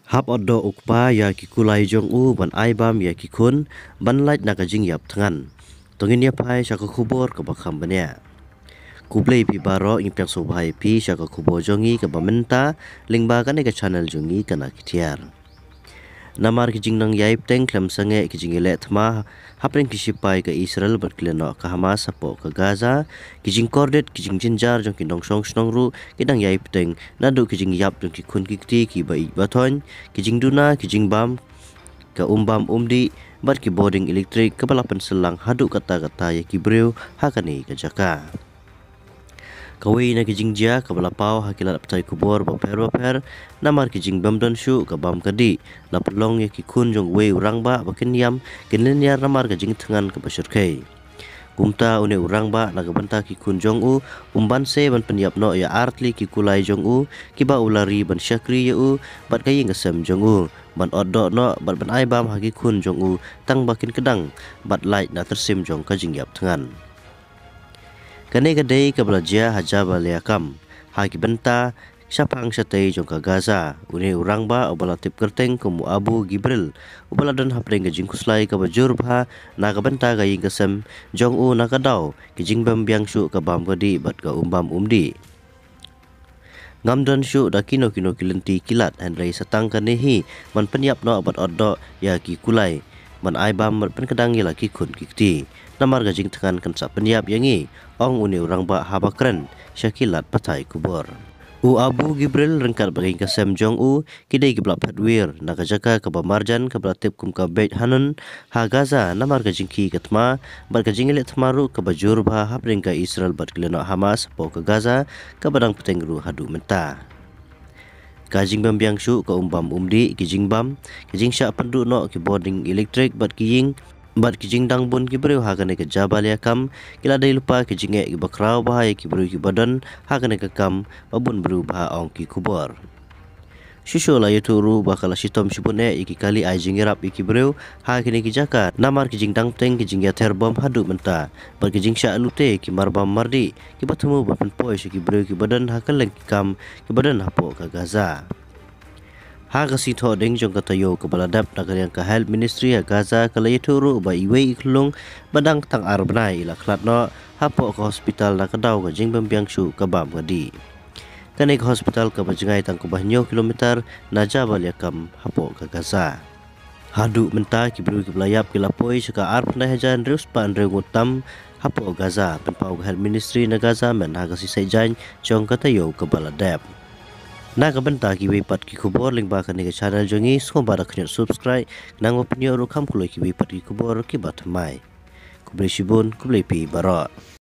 Hap oddo ukpa ya ki kulai jong u ban aibam ya ki kun ban lait na ka jing yap tangan. Tongin ya pai shaka kubor ka bakam banya. Kublai pi baro ing piang so bhai pi shaka kubo jongi ka bamenta lingba ka ne ka channel jongi kana kitiar. Namar ki jing nang yaip teng klem sange ki jing ile thma hapren ki sipai ka Israel bat kleno ka Hamas sapo ka Gaza ki jing kordet ki jing jinjar jong ki nong song snong ru ki dang yaip teng nadu ki jing yap jong ki kun ki kti ki bai bathon ki jing duna ki jing bam ka umbam umdi bat ki boarding elektrik ka balapan selang hadu kata-kata ya ki breu hakani ka jaka. Kawai na kijing jia ka balapau hakilat aptai kubor baper namar kijing bamdan shu ka bam kadi lapulong ya ki kun jong wei urang ba bakin yam kinlinyar namar kijing tangan ka basyurkai kumta une urang ba naga banta ki kun jong u umban se ban penyap no ya artli ki kulai jong u ki ba ulari ban syakri ya u bat kayi ngasem jong u ban oddo no bat ban ai bam haki kun jong u tang bakin kedang bat light na tersim jong ka jing yap tangan. Kane kadai ka belajar haja baliakam haki benta syapang syatay jong ka Gaza une urang ba ubala tip kerteng kumu Abu Gibril ubala dan hapreng ka jing kuslai ka bajur bha na ka benta ka ying kasem jong u na ka daw ki jing bam biang syu ka bam kadi bat ka umbam umdi ngamdan syu da kino kilenti kilat handrai satang ka nehi man penyap no bat oddo ya ki kulai man ai bam pen kedang ya laki kun kikti namar gajing tangan kan sa penyap yangi ong uni urang ba habakren syakilat patai kubor u Abu Gibril rengkat baging kasem jong u kidai giblap hadwir naga jaka ka bamarjan ka belatip kum ka Beit Hanun ha Gaza namar gajing ki katma bat gajing ile tmaru ka bajur ba hapring ka Israel bat kileno Hamas po ka Gaza ka badang petengru hadu menta kajing bam biang syu ka umbam umdi kijing bam kijing sya pandu no ki boarding elektrik bat kijing dang bun ki breu hagane ke jabal yakam kila dai lupa kijing e bakrau bahaya ki breu ki badan hagane ke kam babun breu bah ong ki kubor shusho la yuturu bakala shitom shibune iki kali ai jingirap iki breu hagane ki jaka namar kijing dang teng kijing ya terbom hadu menta bar kijing sya lute ki marbam mardi ki batumu bapen poi ki breu ki badan hakaleng ki kam ki badan hapo ka Gaza. Haga si tho deng jong kata yo ke baladap nagar yang ke health ministry ya Gaza kala yuturu ba iwe iklung badang tang arbnai ila klat no hapo ke hospital na kadau ke jing bambiang shu ke bam kadi kane ke hospital ke bajengai tang kubah nyo kilometer na jabal yakam hapo ke Gaza hadu menta ki bru ki belayap ki lapoi saka arbnai hajan reus pan rengutam hapo Gaza penpau ke health ministry na Gaza men haga si sejan jong kata yo ke baladap na ka benta ki wipat ki kubor ling ba kan channel jongi so bara knyot subscribe nang opinyo ro kam kuloi ki wipat ki kubor ki batmai kublai shibun kublai pi bara.